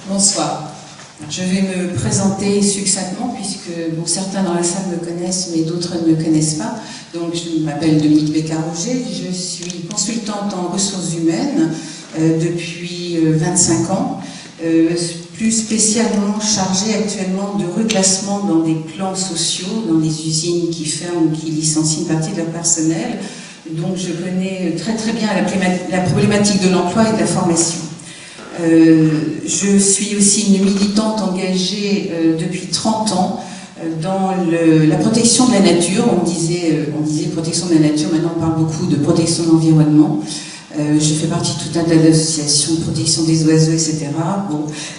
Bonsoir. Je vais me présenter succinctement puisque certains dans la salle me connaissent mais d'autres ne me connaissent pas. Donc je m'appelle Dominique Bécard-Roger, je suis consultante en ressources humaines depuis 25 ans, plus spécialement chargée actuellement de reclassement dans des plans sociaux, dans des usines qui ferment ou qui licencient une partie de leur personnel. Donc je connais très bien la problématique de l'emploi et de la formation. Je suis aussi une militante engagée depuis 30 ans dans la protection de la nature. On disait protection de la nature, maintenant on parle beaucoup de protection de l'environnement. Je fais partie de tout un tas d'associations de protection des oiseaux, etc.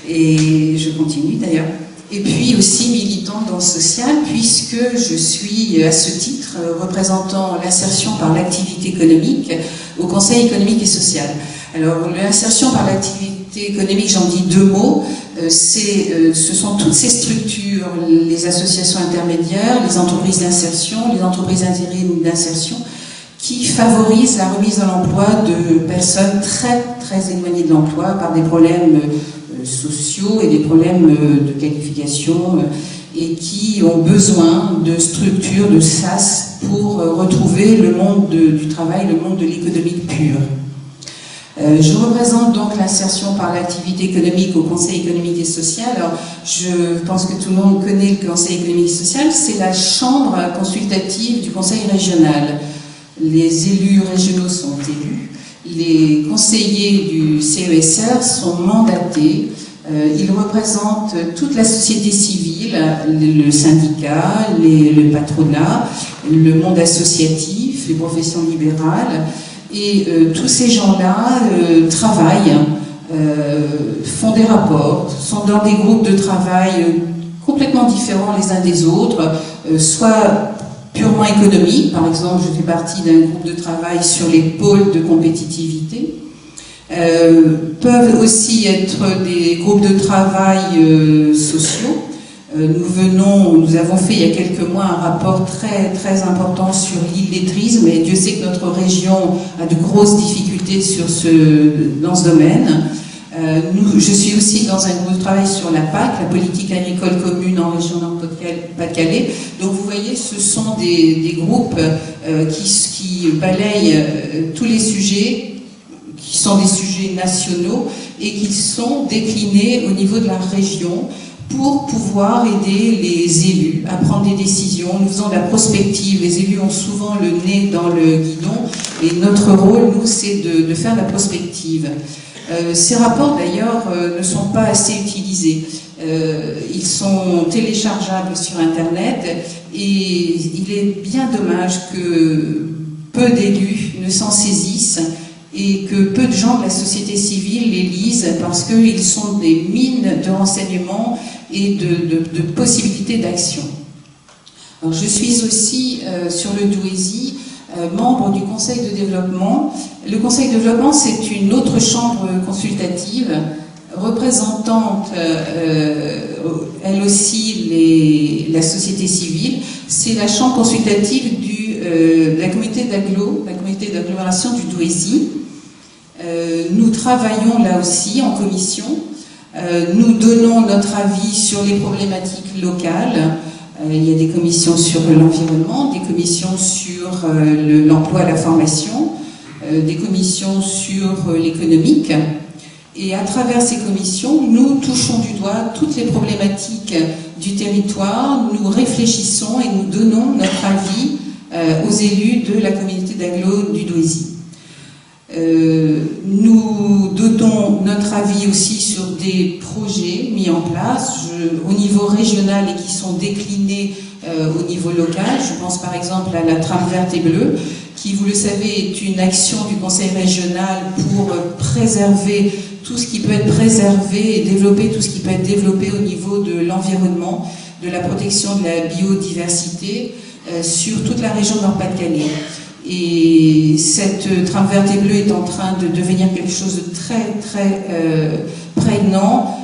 Et je continue d'ailleurs. Et puis aussi militante dans le social, puisque je suis à ce titre représentant l'insertion par l'activité économique au Conseil économique et social. Alors l'insertion par l'activité économique, j'en dis deux mots, ce sont toutes ces structures, les associations intermédiaires, les entreprises d'insertion, les entreprises intérim d'insertion, qui favorisent la remise à l'emploi de personnes très éloignées de l'emploi par des problèmes sociaux et des problèmes de qualification et qui ont besoin de structures, de SAS pour retrouver le monde du travail, le monde de l'économie pure. Je représente donc l'insertion par l'activité économique au Conseil économique et social. Alors, je pense que tout le monde connaît le Conseil économique et social, c'est la chambre consultative du Conseil régional. Les élus régionaux sont élus, les conseillers du CESR sont mandatés, ils représentent toute la société civile, le syndicat, le patronat, le monde associatif, les professions libérales. Et tous ces gens-là travaillent, font des rapports, sont dans des groupes de travail complètement différents les uns des autres, soit purement économiques, par exemple je fais partie d'un groupe de travail sur les pôles de compétitivité, peuvent aussi être des groupes de travail sociaux. Nous avons fait il y a quelques mois un rapport très important sur l'illettrisme et Dieu sait que notre région a de grosses difficultés dans ce domaine. Je suis aussi dans un groupe de travail sur la PAC, la politique agricole commune en région Nord-Pas-de-Calais. Donc vous voyez, ce sont des groupes qui balayent tous les sujets qui sont des sujets nationaux et qui sont déclinés au niveau de la région pour pouvoir aider les élus à prendre des décisions. Nous faisons de la prospective, les élus ont souvent le nez dans le guidon et notre rôle, nous, c'est de faire de la prospective. Ces rapports, d'ailleurs, ne sont pas assez utilisés. Ils sont téléchargeables sur Internet et il est bien dommage que peu d'élus ne s'en saisissent et que peu de gens de la société civile les lisent parce qu'ils sont des mines de renseignements et de possibilités d'action. Alors, je suis aussi sur le Douaisis membre du Conseil de développement. Le Conseil de développement, c'est une autre chambre consultative représentant elle aussi la société civile. C'est la chambre consultative de la communauté d'agglomération du Douaisis. Nous travaillons là aussi en commission. Nous donnons notre avis sur les problématiques locales. Il y a des commissions sur l'environnement, des commissions sur l'emploi et la formation, des commissions sur l'économique. Et à travers ces commissions, nous touchons du doigt toutes les problématiques du territoire, nous réfléchissons et nous donnons notre avis aux élus de la communauté d'agglo du Douaisis. Nous donnons notre avis aussi sur des projets mis en place au niveau régional et qui sont déclinés au niveau local. Je pense par exemple à la trame verte et bleue, qui, vous le savez, est une action du Conseil régional pour préserver tout ce qui peut être préservé et développer tout ce qui peut être développé au niveau de l'environnement, de la protection de la biodiversité sur toute la région de Nord-Pas-de-Calais. Et cette trame verte et bleue est en train de devenir quelque chose de très prégnant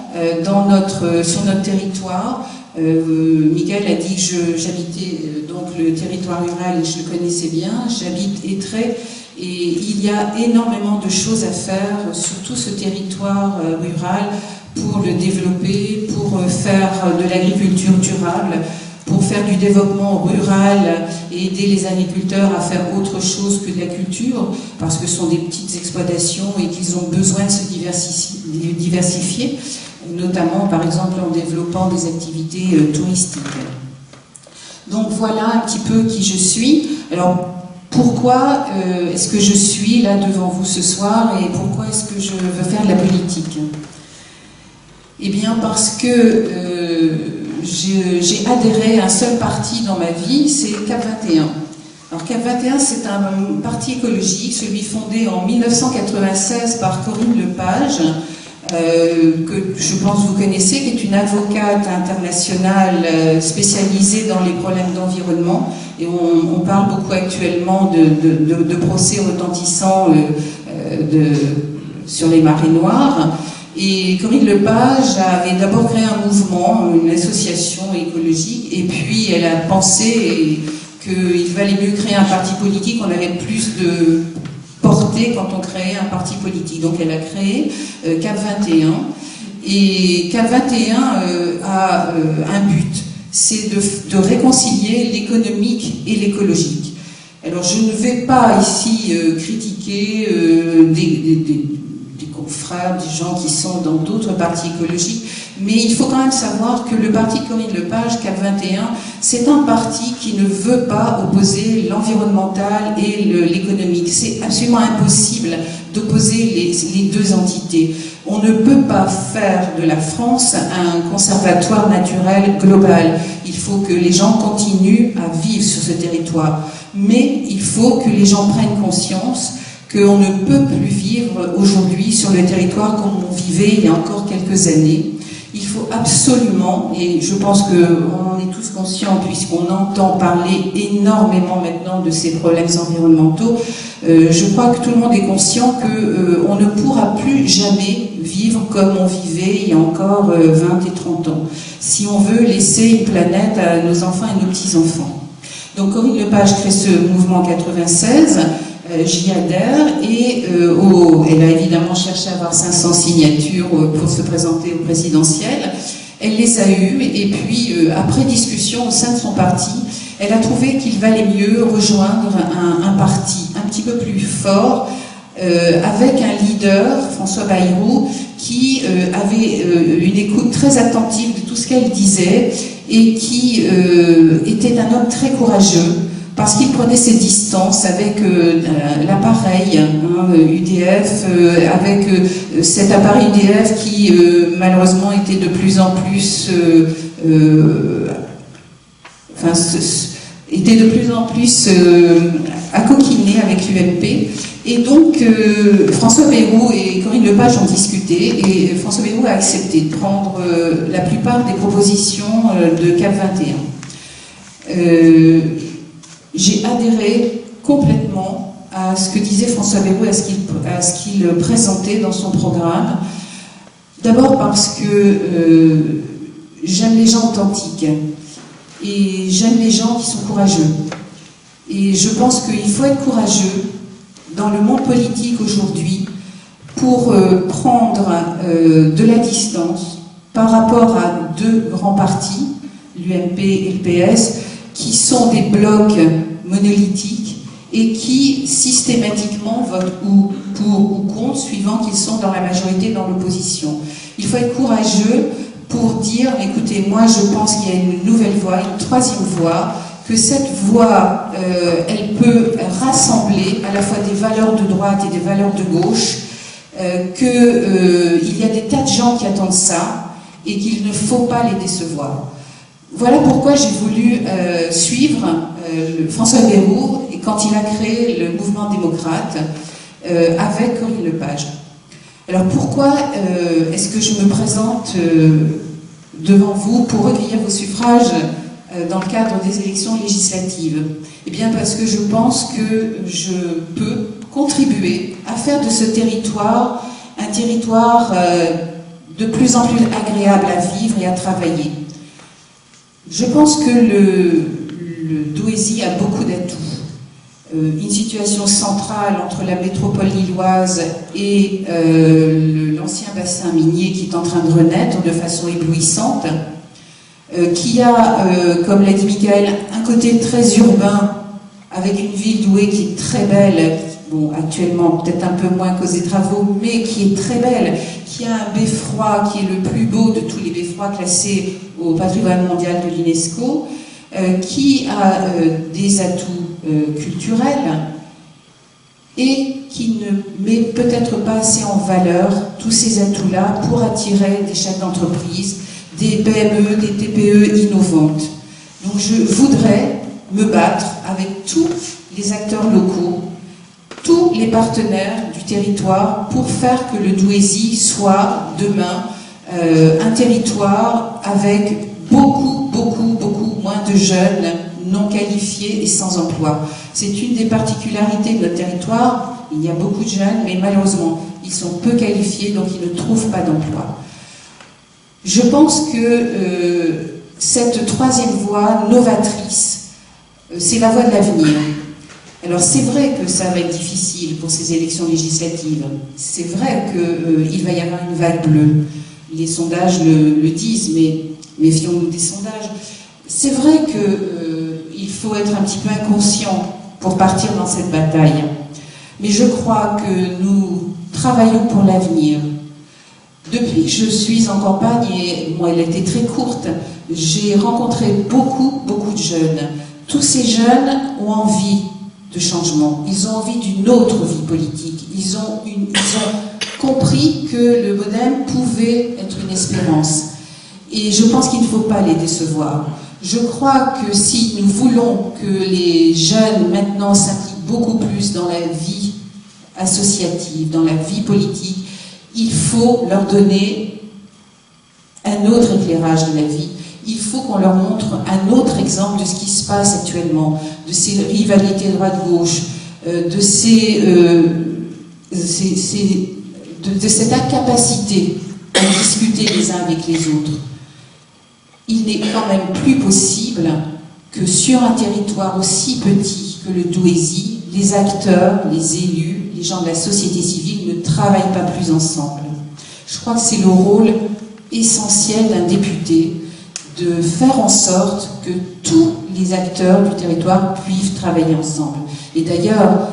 sur notre territoire. Michael a dit que j'habitais donc le territoire rural et je le connaissais bien. J'habite Étré et il y a énormément de choses à faire sur tout ce territoire rural pour le développer, pour faire de l'agriculture durable, pour faire du développement rural et aider les agriculteurs à faire autre chose que de la culture, parce que ce sont des petites exploitations et qu'ils ont besoin de se diversifier, notamment par exemple en développant des activités touristiques. Donc voilà un petit peu qui je suis. Alors pourquoi est-ce que je suis là devant vous ce soir et pourquoi est-ce que je veux faire de la politique? Eh bien parce que j'ai adhéré à un seul parti dans ma vie, c'est CAP 21. Alors CAP 21, c'est un parti écologique, celui fondé en 1996 par Corinne Lepage, que je pense vous connaissez, qui est une avocate internationale spécialisée dans les problèmes d'environnement. Et on parle beaucoup actuellement de procès retentissants sur les marées noires. Et Corinne Lepage avait d'abord créé un mouvement, une association écologique, et puis elle a pensé qu'il valait mieux créer un parti politique, on avait plus de portée quand on créait un parti politique. Donc elle a créé CAP 21, et CAP 21 a un but, c'est de réconcilier l'économique et l'écologique. Alors je ne vais pas ici critiquer des confrères, des gens qui sont dans d'autres partis écologiques, mais il faut quand même savoir que le parti Corinne Lepage, CAP 21, c'est un parti qui ne veut pas opposer l'environnemental et l'économique. C'est absolument impossible d'opposer les deux entités. On ne peut pas faire de la France un conservatoire naturel global. Il faut que les gens continuent à vivre sur ce territoire. Mais il faut que les gens prennent conscience qu'on ne peut plus vivre aujourd'hui sur le territoire comme on vivait il y a encore quelques années. Il faut absolument, et je pense qu'on en est tous conscients puisqu'on entend parler énormément maintenant de ces problèmes environnementaux, je crois que tout le monde est conscient qu'on ne pourra plus jamais vivre comme on vivait il y a encore 20 et 30 ans, si on veut laisser une planète à nos enfants et nos petits-enfants. Donc Corinne Lepage crée ce mouvement 96, j'y adhère, et elle a évidemment cherché à avoir 500 signatures pour se présenter au présidentiel. Elle les a eues, et puis après discussion au sein de son parti, elle a trouvé qu'il valait mieux rejoindre un parti un petit peu plus fort, avec un leader, François Bayrou, qui avait une écoute très attentive de tout ce qu'elle disait, et qui était un homme très courageux, parce qu'il prenait ses distances avec l'appareil UDF, avec cet appareil UDF qui malheureusement était de plus en plus accoquiné avec l'UMP. Et donc François Bayrou et Corinne Lepage ont discuté, et François Bayrou a accepté de prendre la plupart des propositions de CAP 21. J'ai adhéré complètement à ce que disait François Bayrou, à ce qu'il présentait dans son programme. D'abord parce que j'aime les gens authentiques, et j'aime les gens qui sont courageux. Et je pense qu'il faut être courageux dans le monde politique aujourd'hui pour prendre de la distance par rapport à deux grands partis, l'UMP et le PS, qui sont des blocs monolithiques et qui systématiquement votent ou pour ou contre, suivant qu'ils sont dans la majorité, dans l'opposition. Il faut être courageux pour dire, écoutez, moi je pense qu'il y a une nouvelle voie, une troisième voie, que cette voie, elle peut rassembler à la fois des valeurs de droite et des valeurs de gauche, qu'il y a des tas de gens qui attendent ça et qu'il ne faut pas les décevoir. Voilà pourquoi j'ai voulu suivre François Bayrou quand il a créé le mouvement démocrate avec Corinne Lepage. Alors pourquoi est-ce que je me présente devant vous pour recueillir vos suffrages dans le cadre des élections législatives? Eh bien parce que je pense que je peux contribuer à faire de ce territoire un territoire de plus en plus agréable à vivre et à travailler. Je pense que le Douaisis a beaucoup d'atouts. une situation centrale entre la métropole lilloise et l'ancien bassin minier qui est en train de renaître de façon éblouissante, qui a, comme l'a dit Michael, un côté très urbain, avec une ville Douai qui est très belle, bon, actuellement peut-être un peu moins à cause des travaux, mais qui est très belle, qui a un beffroi qui est le plus beau de tous les beffrois classés au patrimoine mondial de l'UNESCO, qui a des atouts culturels et qui ne met peut-être pas assez en valeur tous ces atouts-là pour attirer des chefs d'entreprise, des PME, des TPE innovantes. Donc je voudrais me battre avec tous les acteurs locaux, tous les partenaires du territoire pour faire que le Douaisis soit demain un territoire avec beaucoup moins de jeunes non qualifiés et sans emploi. C'est une des particularités de notre territoire. Il y a beaucoup de jeunes, mais malheureusement, ils sont peu qualifiés, donc ils ne trouvent pas d'emploi. Je pense que cette troisième voie novatrice, c'est la voie de l'avenir. Alors c'est vrai que ça va être difficile pour ces élections législatives. C'est vrai qu'il va y avoir une vague bleue. Les sondages le disent, mais méfions-nous des sondages. C'est vrai qu'il faut être un petit peu inconscient pour partir dans cette bataille. Mais je crois que nous travaillons pour l'avenir. Depuis que je suis en campagne, et moi elle a été très courte, j'ai rencontré beaucoup de jeunes. Tous ces jeunes ont envie de changement. Ils ont envie d'une autre vie politique. Ils ont compris que le MoDem pouvait être une espérance. Et je pense qu'il ne faut pas les décevoir. Je crois que si nous voulons que les jeunes maintenant s'impliquent beaucoup plus dans la vie associative, dans la vie politique, il faut leur donner un autre éclairage de la vie. Il faut qu'on leur montre un autre exemple de ce qui se passe actuellement, de ces rivalités droite-gauche, de cette incapacité à discuter les uns avec les autres. Il n'est quand même plus possible que sur un territoire aussi petit que le Douaisis, les acteurs, les élus, les gens de la société civile ne travaillent pas plus ensemble. Je crois que c'est le rôle essentiel d'un député de faire en sorte que tous les acteurs du territoire puissent travailler ensemble. Et d'ailleurs,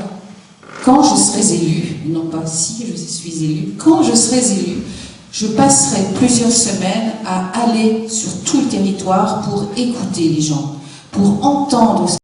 quand je serai élu, non pas si je suis élu, quand je serai élu, je passerai plusieurs semaines à aller sur tout le territoire pour écouter les gens, pour entendre